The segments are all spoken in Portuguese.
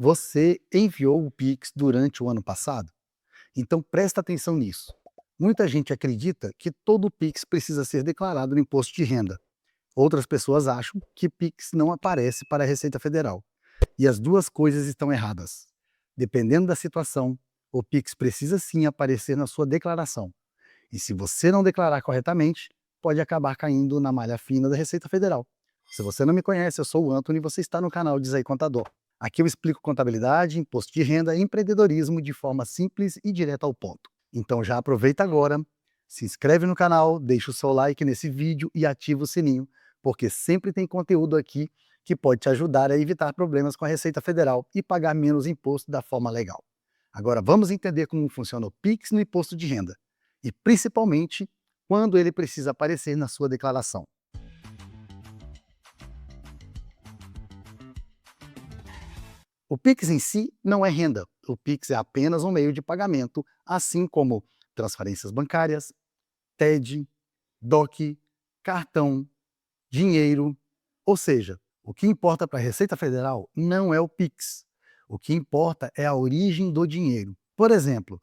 Você enviou o Pix durante o ano passado? Então presta atenção nisso. Muita gente acredita que todo Pix precisa ser declarado no imposto de renda. Outras pessoas acham que Pix não aparece para a Receita Federal. E as duas coisas estão erradas. Dependendo da situação, o Pix precisa sim aparecer na sua declaração. E se você não declarar corretamente, pode acabar caindo na malha fina da Receita Federal. Se você não me conhece, eu sou o Antony e você está no canal Diz aí Contador. Aqui eu explico contabilidade, imposto de renda e empreendedorismo de forma simples e direta ao ponto. Então já aproveita agora, se inscreve no canal, deixa o seu like nesse vídeo e ativa o sininho, porque sempre tem conteúdo aqui que pode te ajudar a evitar problemas com a Receita Federal e pagar menos imposto da forma legal. Agora vamos entender como funciona o Pix no imposto de renda e principalmente quando ele precisa aparecer na sua declaração. O Pix em si não é renda, o Pix é apenas um meio de pagamento, assim como transferências bancárias, TED, DOC, cartão, dinheiro. Ou seja, o que importa para a Receita Federal não é o Pix, o que importa é a origem do dinheiro. Por exemplo,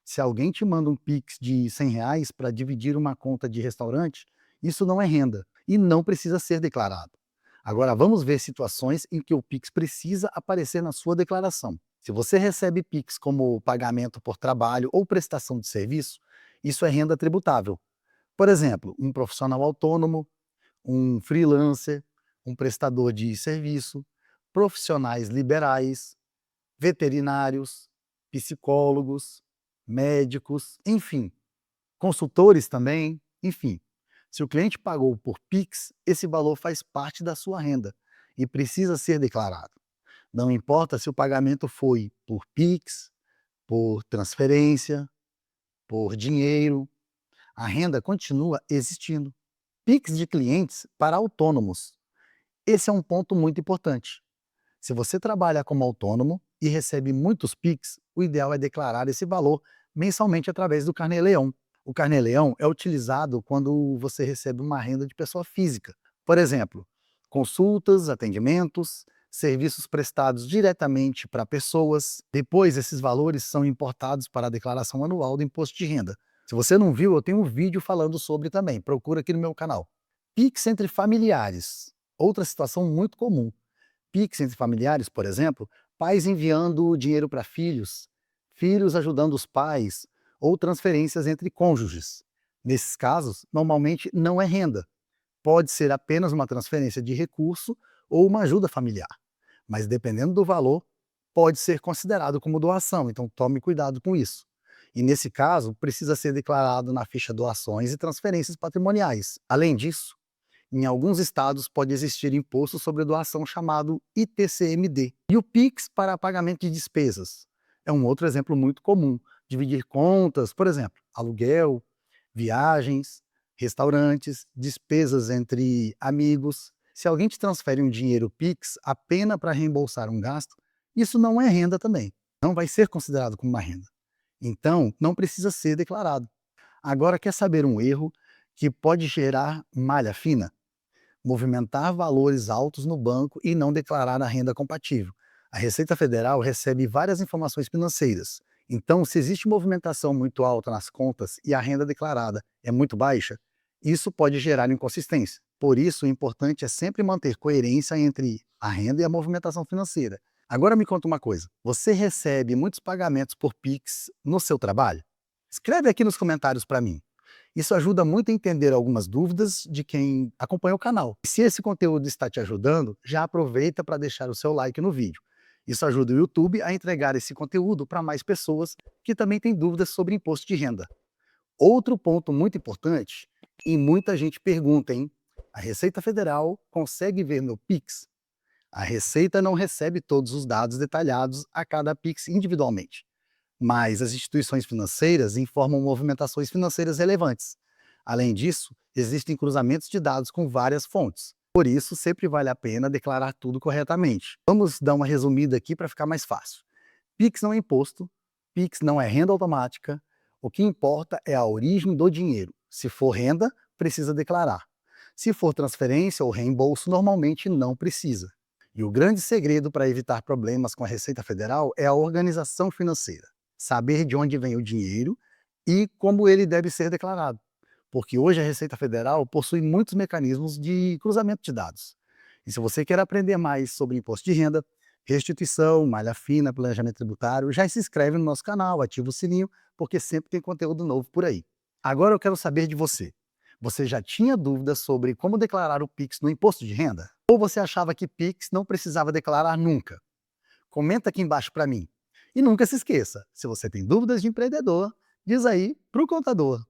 se alguém te manda um Pix de R$ 100 para dividir uma conta de restaurante, isso não é renda e não precisa ser declarado. Agora vamos ver situações em que o Pix precisa aparecer na sua declaração. Se você recebe Pix como pagamento por trabalho ou prestação de serviço, isso é renda tributável. Por exemplo, um profissional autônomo, um freelancer, um prestador de serviço, profissionais liberais, veterinários, psicólogos, médicos, enfim, consultores também, enfim. Se o cliente pagou por Pix, esse valor faz parte da sua renda e precisa ser declarado. Não importa se o pagamento foi por Pix, por transferência, por dinheiro, a renda continua existindo. Pix de clientes para autônomos. Esse é um ponto muito importante. Se você trabalha como autônomo e recebe muitos Pix, o ideal é declarar esse valor mensalmente através do Carnê-Leão. O Carnê-Leão é utilizado quando você recebe uma renda de pessoa física. Por exemplo, consultas, atendimentos, serviços prestados diretamente para pessoas. Depois, esses valores são importados para a declaração anual do imposto de renda. Se você não viu, eu tenho um vídeo falando sobre também. Procura aqui no meu canal. Pix entre familiares. Outra situação muito comum. Pix entre familiares, por exemplo, pais enviando dinheiro para filhos, filhos ajudando os pais, ou transferências entre cônjuges. Nesses casos, normalmente não é renda. Pode ser apenas uma transferência de recurso ou uma ajuda familiar. Mas dependendo do valor, pode ser considerado como doação, então tome cuidado com isso. E nesse caso, precisa ser declarado na ficha doações e transferências patrimoniais. Além disso, em alguns estados pode existir imposto sobre doação chamado ITCMD. E o PIX para pagamento de despesas é um outro exemplo muito comum. Dividir contas, por exemplo, aluguel, viagens, restaurantes, despesas entre amigos. Se alguém te transfere um dinheiro PIX apenas para reembolsar um gasto, isso não é renda também. Não vai ser considerado como uma renda. Então, não precisa ser declarado. Agora, quer saber um erro que pode gerar malha fina? Movimentar valores altos no banco e não declarar a renda compatível. A Receita Federal recebe várias informações financeiras. Então, se existe movimentação muito alta nas contas e a renda declarada é muito baixa, isso pode gerar inconsistência. Por isso, o importante é sempre manter coerência entre a renda e a movimentação financeira. Agora me conta uma coisa: você recebe muitos pagamentos por Pix no seu trabalho? Escreve aqui nos comentários para mim. Isso ajuda muito a entender algumas dúvidas de quem acompanha o canal. Se esse conteúdo está te ajudando, já aproveita para deixar o seu like no vídeo. Isso ajuda o YouTube a entregar esse conteúdo para mais pessoas que também têm dúvidas sobre imposto de renda. Outro ponto muito importante, e muita gente pergunta, hein? A Receita Federal consegue ver meu Pix? A Receita não recebe todos os dados detalhados a cada Pix individualmente, mas as instituições financeiras informam movimentações financeiras relevantes. Além disso, existem cruzamentos de dados com várias fontes. Por isso, sempre vale a pena declarar tudo corretamente. Vamos dar uma resumida aqui para ficar mais fácil. Pix não é imposto, Pix não é renda automática, o que importa é a origem do dinheiro. Se for renda, precisa declarar. Se for transferência ou reembolso, normalmente não precisa. E o grande segredo para evitar problemas com a Receita Federal é a organização financeira. Saber de onde vem o dinheiro e como ele deve ser declarado. Porque hoje a Receita Federal possui muitos mecanismos de cruzamento de dados. E se você quer aprender mais sobre imposto de renda, restituição, malha fina, planejamento tributário, já se inscreve no nosso canal, ativa o sininho, porque sempre tem conteúdo novo por aí. Agora eu quero saber de você. Você já tinha dúvidas sobre como declarar o Pix no imposto de renda? Ou você achava que Pix não precisava declarar nunca? Comenta aqui embaixo para mim. E nunca se esqueça, se você tem dúvidas de empreendedor, diz aí para o contador.